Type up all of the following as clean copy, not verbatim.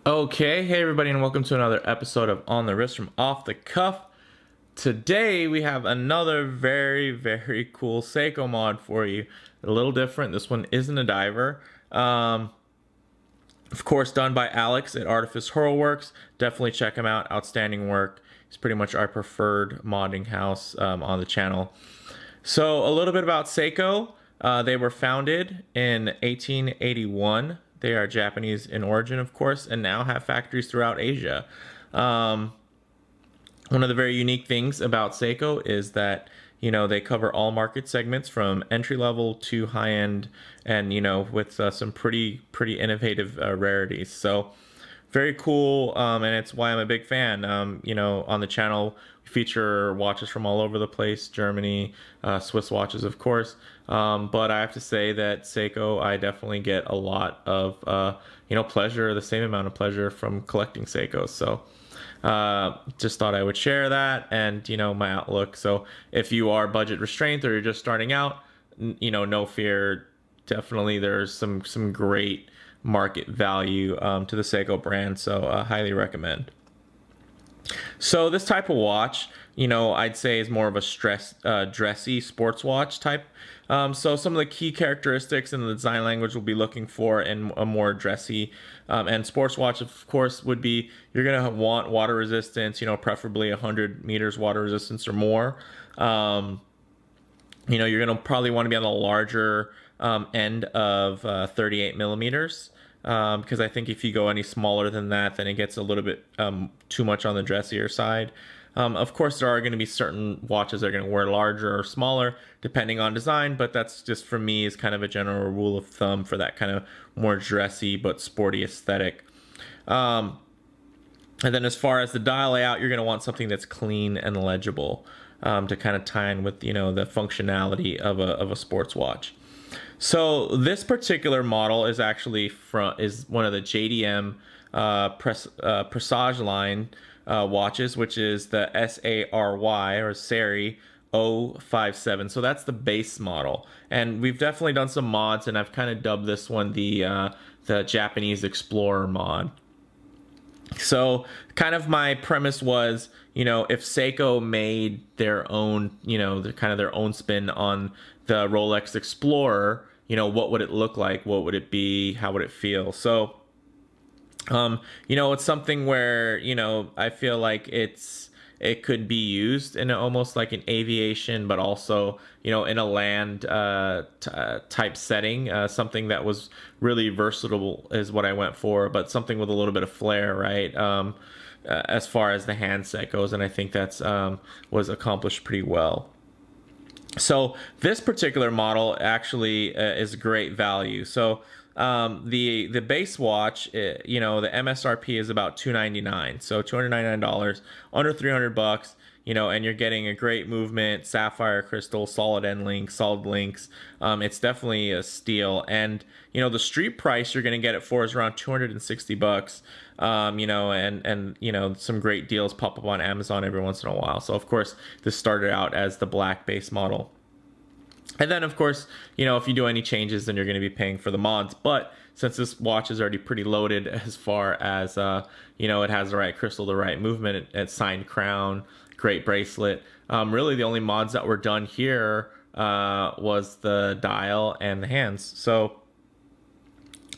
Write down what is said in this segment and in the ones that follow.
Okay, hey everybody, and welcome to another episode of On the Wrist from Off the Cuff. Today we have another very cool Seiko mod for you. A little different. This one isn't a diver. Of course, done by Alex at Artifice Horoworks. Definitely check him out. Outstanding work. He's pretty much our preferred modding house on the channel. So a little bit about Seiko. They were founded in 1881. They are Japanese in origin, of course, and now have factories throughout Asia. One of the very unique things about Seiko is that, you know, they cover all market segments from entry level to high end, and, you know, with some pretty innovative rarities. So very cool, and it's why I'm a big fan. You know, on the channel we feature watches from all over the place, Germany, Swiss watches, of course. But I have to say that Seiko, I definitely get a lot of, you know, pleasure, the same amount of pleasure from collecting Seikos. So just thought I would share that and, you know, my outlook. So if you are budget restrained or you're just starting out, you know, no fear. Definitely there's some great market value to the Seiko brand. So highly recommend. So this type of watch, you know, I'd say is more of a dressy sports watch type. So some of the key characteristics in the design language we'll be looking for in a more dressy and sports watch, of course, would be you're gonna want water resistance, you know, preferably 100 meters water resistance or more. You know, you're gonna probably want to be on the larger end of 38 millimeters. Because I think if you go any smaller than that, then it gets a little bit too much on the dressier side. Of course, there are going to be certain watches that are going to wear larger or smaller, depending on design, but that's just, for me, is kind of a general rule of thumb for that kind of more dressy but sporty aesthetic. And then as far as the dial layout, you're going to want something that's clean and legible to kind of tie in with, you know, the functionality of a sports watch. So this particular model is actually is one of the JDM Presage line watches, which is the SARY or SARY057. So that's the base model, and we've definitely done some mods, and I've kind of dubbed this one the Japanese Explorer mod. So kind of my premise was, you know, if Seiko made their own, you know, their own spin on the Rolex Explorer, you know, what would it look like? What would it be? How would it feel? So, you know, it's something where, you know, I feel like it could be used in almost like an aviation, but also, you know, in a land type setting. Something that was really versatile is what I went for, but something with a little bit of flair, right? As far as the handset goes, and I think that's was accomplished pretty well. So this particular model actually is great value. So the base watch, you know, the MSRP is about $299, so $299, under 300 bucks, you know, and you're getting a great movement, sapphire crystal, solid end links, solid links. It's definitely a steal, and you know, the street price you're going to get it for is around 260 bucks. You know, and you know, some great deals pop up on Amazon every once in a while. So of course this started out as the black base model. And then, of course, you know, if you do any changes, then you're going to be paying for the mods. But since this watch is already pretty loaded as far as, you know, it has the right crystal, the right movement, it's signed crown, great bracelet. Really, the only mods that were done here was the dial and the hands. So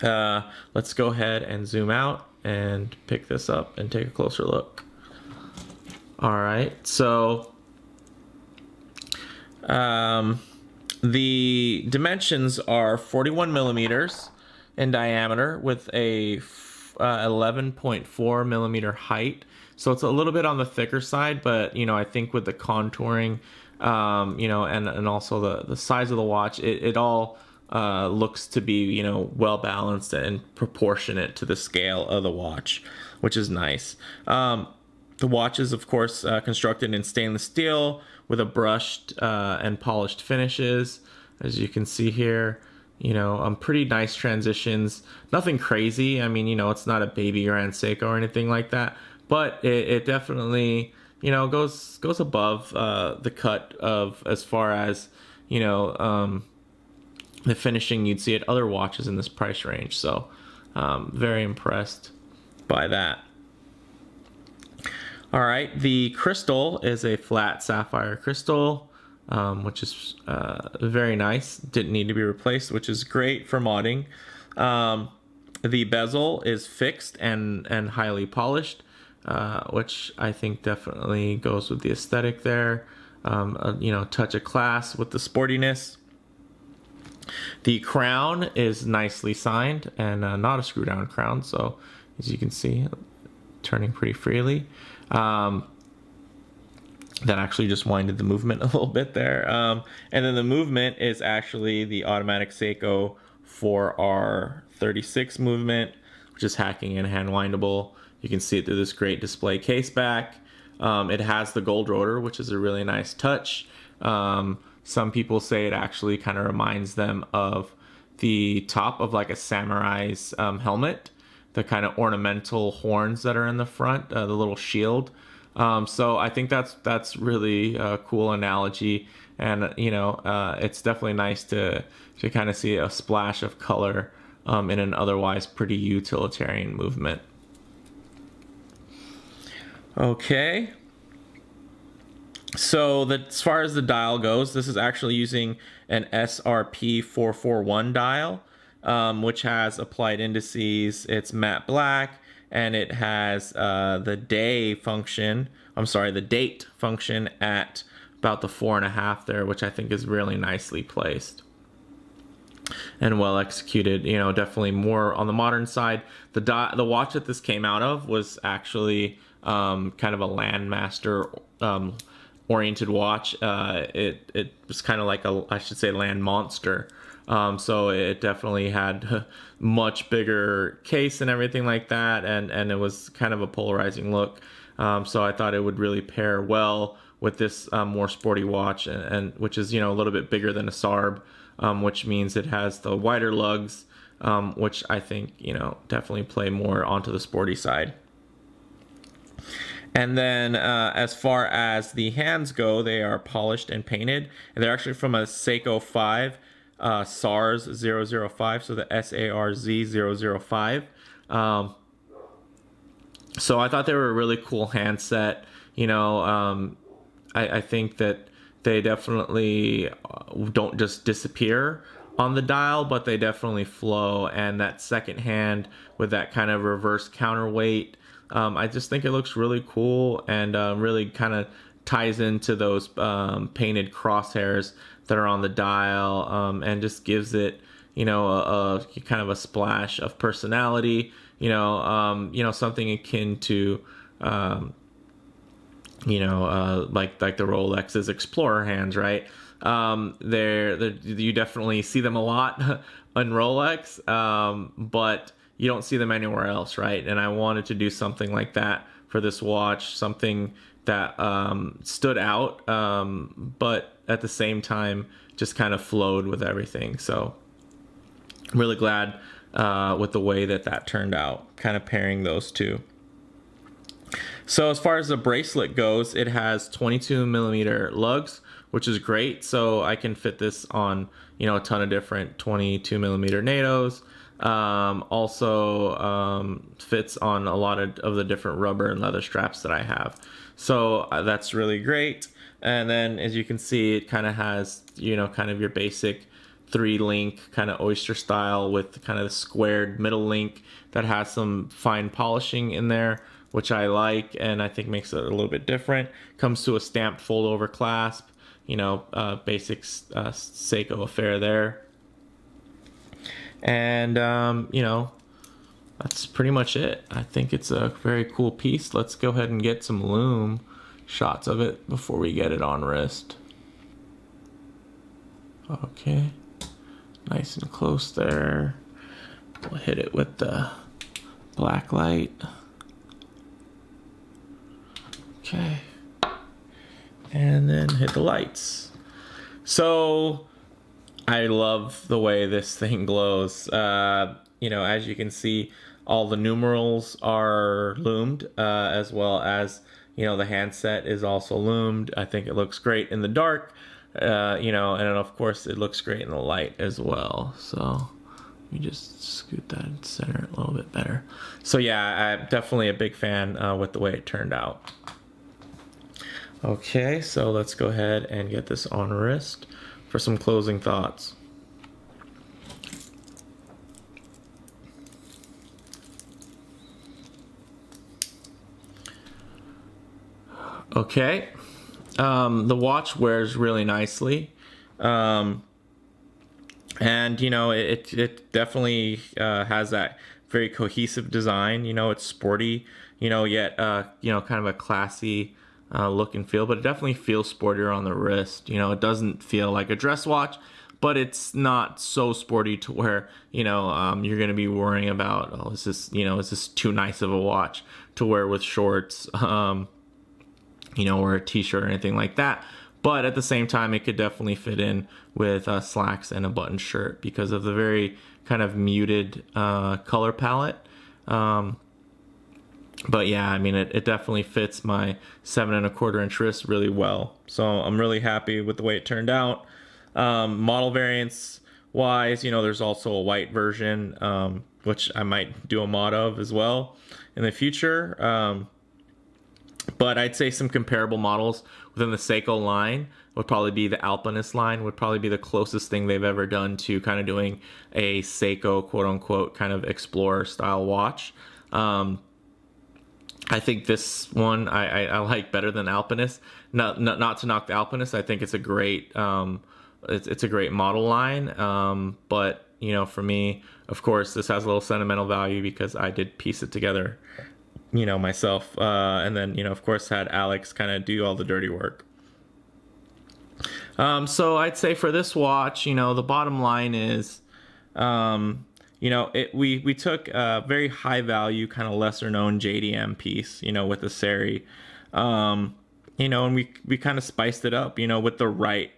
let's go ahead and zoom out and pick this up and take a closer look. All right, so the dimensions are 41 millimeters in diameter with a 11.4 millimeter height. So it's a little bit on the thicker side, but, you know, I think with the contouring, you know, and also the size of the watch, it all looks to be, you know, well balanced and proportionate to the scale of the watch, which is nice. The watch is, of course, constructed in stainless steel with a brushed and polished finishes, as you can see here. You know, pretty nice transitions. Nothing crazy. I mean, you know, it's not a baby grand Seiko or anything like that, but it definitely, you know, goes above the cut of, as far as, you know, the finishing you'd see at other watches in this price range. So very impressed. buy that. All right, the crystal is a flat sapphire crystal, which is very nice. Didn't need to be replaced, which is great for modding. The bezel is fixed and highly polished, which I think definitely goes with the aesthetic there. You know, touch of class with the sportiness. The crown is nicely signed and not a screw down crown, so as you can see, turning pretty freely. That actually just winded the movement a little bit there. And then the movement is actually the automatic Seiko 4R36 movement, which is hacking and hand windable. You can see it through this great display case back. It has the gold rotor, which is a really nice touch. Some people say it actually kind of reminds them of the top of like a samurai's helmet, the kind of ornamental horns that are in the front, the little shield. So I think that's really a cool analogy, and you know, it's definitely nice to kind of see a splash of color in an otherwise pretty utilitarian movement. Okay. So as far as the dial goes, this is actually using an SRP441 dial, which has applied indices. It's matte black, and it has the date function at about the 4.5 there, which I think is really nicely placed and well executed. You know, definitely more on the modern side. The watch that this came out of was actually kind of a Landmaster oriented watch. It was kind of like I should say Land Monster. So it definitely had much bigger case and everything like that, and it was kind of a polarizing look. So I thought it would really pair well with this more sporty watch, and which is, you know, a little bit bigger than a SARB, which means it has the wider lugs, which I think, you know, definitely play more onto the sporty side. And then as far as the hands go, they are polished and painted, and they're actually from a Seiko 5. SARS005, so the SARZ005. So I thought they were a really cool handset. You know, I think that they definitely don't just disappear on the dial, but they definitely flow, and that second hand with that kind of reverse counterweight, I just think it looks really cool, and really kind of ties into those painted crosshairs that are on the dial, and just gives it, you know, a kind of a splash of personality. You know, something akin to, you know, like the Rolex's Explorer hands, right? You definitely see them a lot on Rolex, but you don't see them anywhere else, right? And I wanted to do something like that for this watch, something that stood out, but at the same time just kind of flowed with everything. So I'm really glad with the way that turned out, kind of pairing those two. So as far as the bracelet goes, it has 22mm lugs, which is great. So I can fit this on, you know, a ton of different 22mm NATOs. Also fits on a lot of the different rubber and leather straps that I have. So that's really great. And then as you can see, it kind of has, you know, kind of your basic 3-link kind of oyster style with kind of the squared middle link that has some fine polishing in there, which I like, and I think makes it a little bit different. Comes to a stamped fold over clasp, you know, basic Seiko affair there. And, you know, that's pretty much it. I think it's a very cool piece. Let's go ahead and get some Loom shots of it before we get it on wrist. Okay, nice and close there. We'll hit it with the black light. Okay, and then hit the lights. So I love the way this thing glows. You know, as you can see, all the numerals are loomed, as well as, you know, the handset is also loomed. I think it looks great in the dark, you know, and of course it looks great in the light as well. So You just scoot that and center it a little bit better. So yeah, I'm definitely a big fan with the way it turned out. Okay, so let's go ahead and get this on wrist for some closing thoughts. Okay, the watch wears really nicely. And you know, it definitely has that very cohesive design. You know, it's sporty, you know, yet you know, kind of a classy look and feel, but it definitely feels sportier on the wrist. You know, it doesn't feel like a dress watch, but it's not so sporty to where, you know, you're gonna be worrying about, oh, is this, you know, is this too nice of a watch to wear with shorts, you know, or a t-shirt or anything like that. But at the same time, it could definitely fit in with slacks and a button shirt because of the very kind of muted color palette. But yeah, I mean, it definitely fits my 7 1/4 inch wrist really well. So I'm really happy with the way it turned out. Model variants wise, you know, there's also a white version, which I might do a mod of as well in the future. But I'd say some comparable models within the Seiko line would probably be the Alpinist line, would probably be the closest thing they've ever done to kind of doing a Seiko quote unquote kind of Explorer style watch. I think this one I like better than Alpinist. Not to knock the Alpinist, I think it's a great it's a great model line. But you know, for me, of course, this has a little sentimental value because I did piece it together, you know, myself, and then, you know, of course, had Alex kind of do all the dirty work. So I'd say for this watch, you know, the bottom line is, you know, we took a very high value, kind of lesser known JDM piece, you know, with the SARY, you know, and we kind of spiced it up, you know, with the right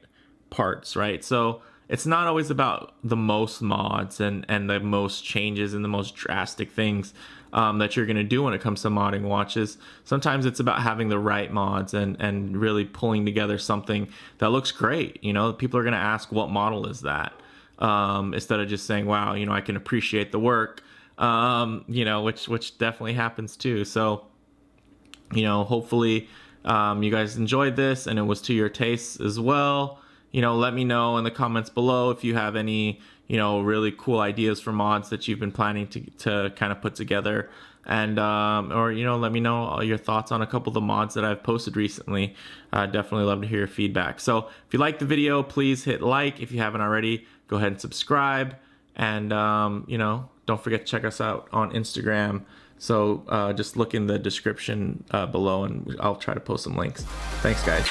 parts, right? So it's not always about the most mods and the most changes and the most drastic things that you're going to do when it comes to modding watches. Sometimes it's about having the right mods and really pulling together something that looks great. You know, people are going to ask, what model is that? Instead of just saying, wow, you know, I can appreciate the work, you know, which definitely happens too. So, you know, hopefully you guys enjoyed this and it was to your taste as well. You know, let me know in the comments below if you have any, you know, really cool ideas for mods that you've been planning to kind of put together. And, or, you know, let me know all your thoughts on a couple of the mods that I've posted recently. I'd definitely love to hear your feedback. So if you liked the video, please hit like. If you haven't already, go ahead and subscribe. And, you know, don't forget to check us out on Instagram. So just look in the description below and I'll try to post some links. Thanks, guys.